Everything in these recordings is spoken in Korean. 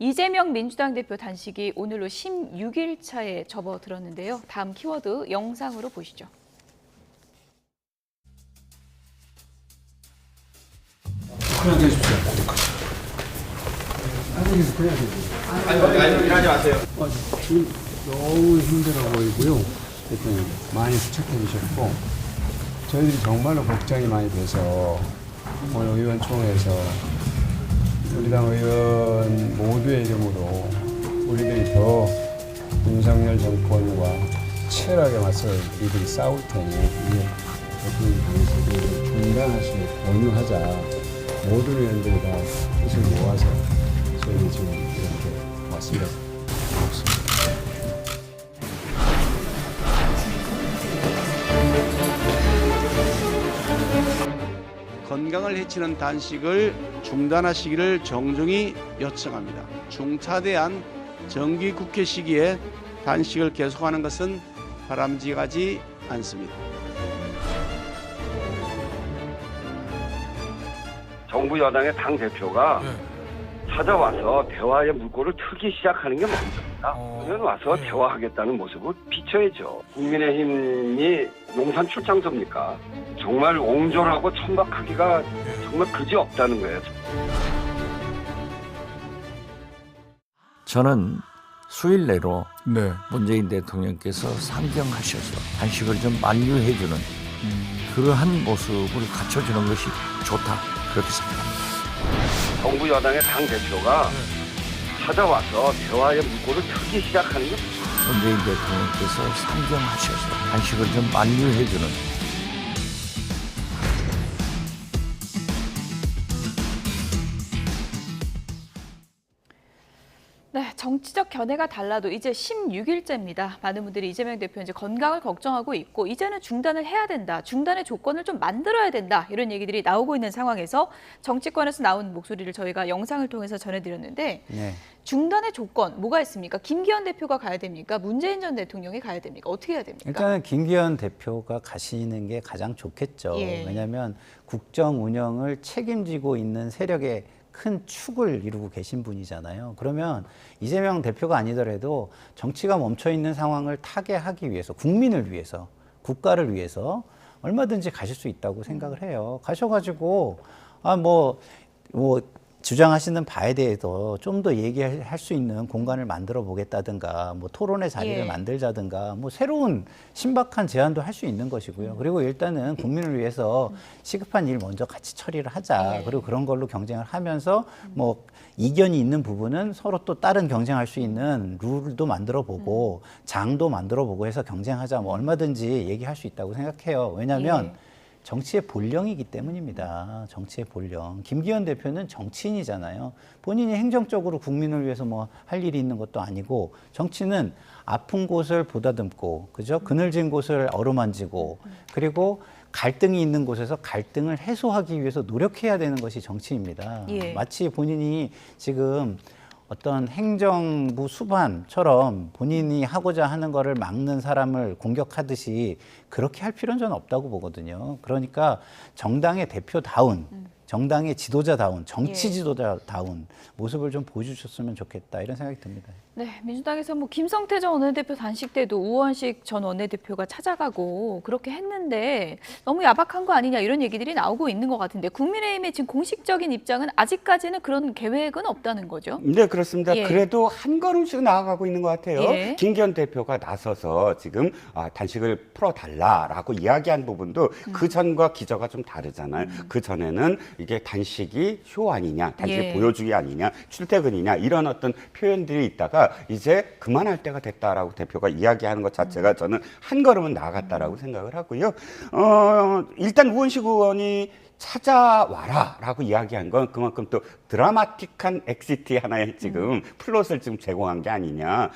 이재명 민주당 대표 단식이 오늘로 16일차에 접어들었는데요. 다음 키워드 영상으로 보시죠. 그냥 계십시오. 안에서 그냥 계세요. 아니, 일하지 마세요. 지금 너무 힘들어 보이고요. 대표님 많이 수척해 주셨고 저희들이 정말로 걱정이 많이 돼서 오늘 의원총회에서 우리 당 의원 모두의 이름으로 우리들이 더 윤석열 정권과 치열하게 맞서 우리들이 싸울 테니 이게 대표님 단식을 중단하시고 권유하자. 모든 의원들이 다 뜻을 모아서 저희는 지금 이렇게 왔습니다. 건강을 해치는 단식을 중단하시기를 정중히 요청합니다. 중차대한 정기국회 시기에 단식을 계속하는 것은 바람직하지 않습니다. 정부 여당의 당대표가 찾아와서 대화의 물꼬를 트기 시작하는 게 먼저입니다. 의원 와서 대화하겠다는 모습을 비춰야죠. 국민의힘이 용산 출장소입니까? 정말 옹졸하고 천박하기가 정말 그지없다는 거예요. 저는 수일 내로 문재인 대통령께서 상정하셔서 단식을 좀 만류해주는 그러한 모습을 갖춰주는 것이 좋다 그렇게 생각합니다. 정부 여당의 당대표가 찾아와서 대화의 물꼬를 트기 시작하는 게 문재인 대통령께서 상정하셔서 단식을 좀 만류해주는 네, 정치적 견해가 달라도 이제 16일째입니다. 많은 분들이 이재명 대표 이제 건강을 걱정하고 있고 이제는 중단을 해야 된다. 중단의 조건을 좀 만들어야 된다. 이런 얘기들이 나오고 있는 상황에서 정치권에서 나온 목소리를 저희가 영상을 통해서 전해드렸는데 중단의 조건 뭐가 있습니까? 김기현 대표가 가야 됩니까? 문재인 전 대통령이 가야 됩니까? 어떻게 해야 됩니까? 일단은 김기현 대표가 가시는 게 가장 좋겠죠. 왜냐하면 국정 운영을 책임지고 있는 세력의 큰 축을 이루고 계신 분이잖아요. 그러면 이재명 대표가 아니더라도 정치가 멈춰 있는 상황을 타개하기 위해서, 국민을 위해서, 국가를 위해서 얼마든지 가실 수 있다고 생각을 해요. 가셔가지고 주장하시는 바에 대해서 좀 더 얘기할 수 있는 공간을 만들어 보겠다든가, 토론의 자리를 만들자든가, 새로운 신박한 제안도 할 수 있는 것이고요. 그리고 일단은 국민을 위해서 시급한 일 먼저 같이 처리를 하자. 그리고 그런 걸로 경쟁을 하면서 이견이 있는 부분은 서로 또 다른 경쟁할 수 있는 룰도 만들어 보고 장도 만들어 보고 해서 경쟁하자. 얼마든지 얘기할 수 있다고 생각해요. 왜냐하면 정치의 본령이기 때문입니다. 정치의 본령. 김기현 대표는 정치인이잖아요. 본인이 행정적으로 국민을 위해서 할 일이 있는 것도 아니고 정치는 아픈 곳을 보다듬고, 그죠? 그늘진 곳을 어루만지고, 그리고 갈등이 있는 곳에서 갈등을 해소하기 위해서 노력해야 되는 것이 정치입니다. 마치 본인이 지금 어떤 행정부 수반처럼 본인이 하고자 하는 거를 막는 사람을 공격하듯이 그렇게 할 필요는 저는 없다고 보거든요. 그러니까 정당의 대표다운, 정당의 지도자다운, 정치 지도자다운 모습을 좀 보여주셨으면 좋겠다 이런 생각이 듭니다. 네, 민주당에서 김성태 전 원내대표 단식 때도 우원식 전 원내대표가 찾아가고 그렇게 했는데 너무 야박한 거 아니냐 이런 얘기들이 나오고 있는 것 같은데 국민의힘의 지금 공식적인 입장은 아직까지는 그런 계획은 없다는 거죠? 네, 그렇습니다. 그래도 한 걸음씩 나아가고 있는 것 같아요. 김기현 대표가 나서서 지금 단식을 풀어달라라고 이야기한 부분도 그 전과 기저가 좀 다르잖아요. 그 전에는 이게 단식이 쇼 아니냐, 단식 보여주기 아니냐, 출퇴근이냐 이런 어떤 표현들이 있다가 이제 그만할 때가 됐다라고 대표가 이야기하는 것 자체가 저는 한 걸음은 나아갔다라고 생각을 하고요. 일단 우원식 의원이 찾아와라라고 이야기한 건 그만큼 또 드라마틱한 엑시트 하나의 지금 플롯을 지금 제공한 게 아니냐.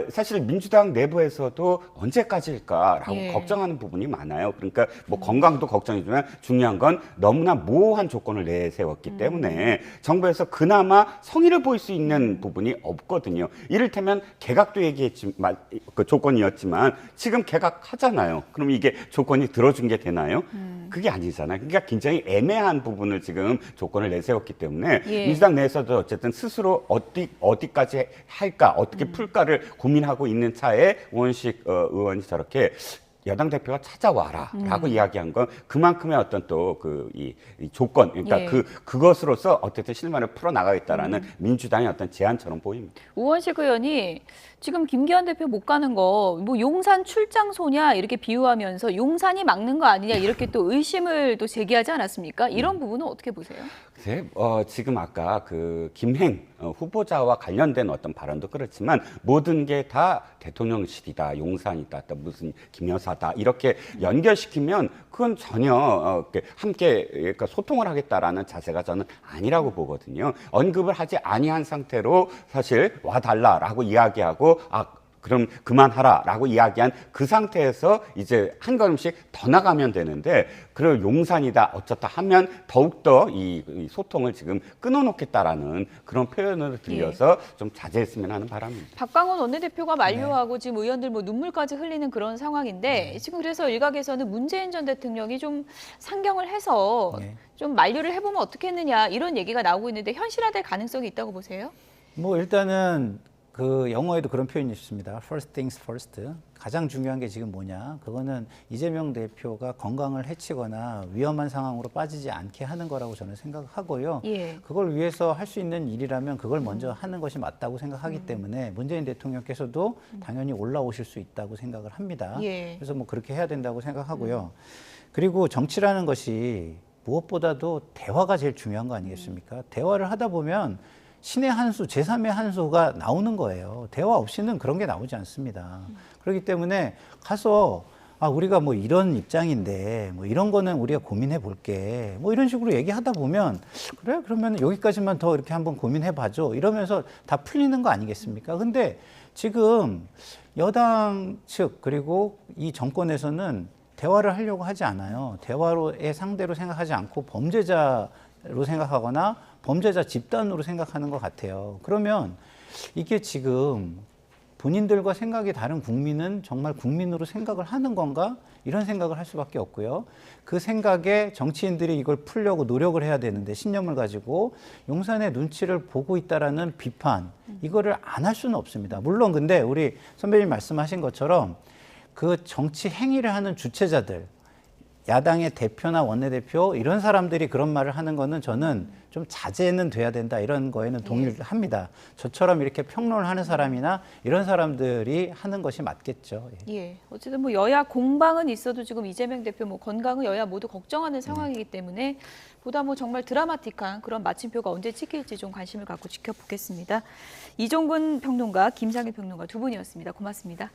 사실 민주당 내부에서도 언제까지일까라고 걱정하는 부분이 많아요. 그러니까 건강도 걱정이지만 중요한 건 너무나 모호한 조건을 내세웠기 때문에 정부에서 그나마 성의를 보일 수 있는 부분이 없거든요. 이를테면 개각도 얘기했지만 그 조건이었지만 지금 개각하잖아요. 그럼 이게 조건이 들어준 게 되나요? 그게 아니잖아요. 그러니까 굉장히 애매한 부분을 지금 조건을 내세웠기 때문에 때문에 예. 민주당 내에서도 어쨌든 스스로 어디까지 할까, 어떻게 풀까를 고민하고 있는 차에 우원식 의원이 저렇게 여당 대표가 찾아와라라고 이야기한 건 그만큼의 어떤 또 이 조건, 그러니까 예. 그것으로서 어쨌든 실마리를 풀어 나가겠다라는 민주당의 어떤 제안처럼 보입니다. 우원식 의원이 지금 김기현 대표 못 가는 거 뭐 용산 출장소냐 이렇게 비유하면서 용산이 막는 거 아니냐 이렇게 또 의심을 또 제기하지 않았습니까? 이런 부분은 어떻게 보세요? 글쎄, 지금 아까 그 김행 후보자와 관련된 어떤 발언도 그렇지만 모든 게 다 대통령실이다, 용산이다, 또 무슨 김여사다 이렇게 연결시키면 그건 전혀 함께 그러니까 소통을 하겠다라는 자세가 저는 아니라고 보거든요. 언급을 하지 아니한 상태로 사실 와달라라고 이야기하고 그럼 그만하라라고 이야기한 그 상태에서 이제 한 걸음씩 더 나가면 되는데 그걸 용산이다 어쩌다 하면 더욱더 이 소통을 지금 끊어놓겠다라는 그런 표현을 들려서 좀 자제했으면 하는 바람입니다. 박광원 원내대표가 만류하고 지금 의원들 뭐 눈물까지 흘리는 그런 상황인데 지금 그래서 일각에서는 문재인 전 대통령이 좀 상경을 해서 좀 만류를 해보면 어떻겠느냐 이런 얘기가 나오고 있는데 현실화될 가능성이 있다고 보세요? 뭐 일단은 그 영어에도 그런 표현이 있습니다. First things first. 가장 중요한 게 지금 뭐냐? 그거는 이재명 대표가 건강을 해치거나 위험한 상황으로 빠지지 않게 하는 거라고 저는 생각하고요. 예. 그걸 위해서 할 수 있는 일이라면 그걸 먼저 하는 것이 맞다고 생각하기 때문에 문재인 대통령께서도 당연히 올라오실 수 있다고 생각을 합니다. 예. 그래서 뭐 그렇게 해야 된다고 생각하고요. 그리고 정치라는 것이 무엇보다도 대화가 제일 중요한 거 아니겠습니까? 대화를 하다 보면 신의 한 수, 제3의 한 수가 나오는 거예요. 대화 없이는 그런 게 나오지 않습니다. 그렇기 때문에 가서 우리가 뭐 이런 입장인데 뭐 이런 거는 우리가 고민해 볼게. 뭐 이런 식으로 얘기하다 보면 그래? 그러면 여기까지만 더 이렇게 한번 고민해 봐줘. 이러면서 다 풀리는 거 아니겠습니까? 근데 지금 여당 측 그리고 이 정권에서는 대화를 하려고 하지 않아요. 대화로의 상대로 생각하지 않고 범죄자로 생각하거나 범죄자 집단으로 생각하는 것 같아요. 그러면 이게 지금 본인들과 생각이 다른 국민은 정말 국민으로 생각을 하는 건가? 이런 생각을 할 수밖에 없고요. 그 생각에 정치인들이 이걸 풀려고 노력을 해야 되는데 신념을 가지고 용산의 눈치를 보고 있다라는 비판, 이거를 안 할 수는 없습니다. 물론 근데 우리 선배님 말씀하신 것처럼 그 정치 행위를 하는 주체자들, 야당의 대표나 원내대표 이런 사람들이 그런 말을 하는 거는 저는 좀 자제는 돼야 된다 이런 거에는 동의를 합니다. 저처럼 이렇게 평론을 하는 사람이나 이런 사람들이 하는 것이 맞겠죠. 예. 어쨌든 뭐 여야 공방은 있어도 지금 이재명 대표 뭐 건강은 여야 모두 걱정하는 상황이기 때문에 보다 뭐 정말 드라마틱한 그런 마침표가 언제 찍힐지 좀 관심을 갖고 지켜보겠습니다. 이종근 평론가, 김상일 평론가 두 분이었습니다. 고맙습니다.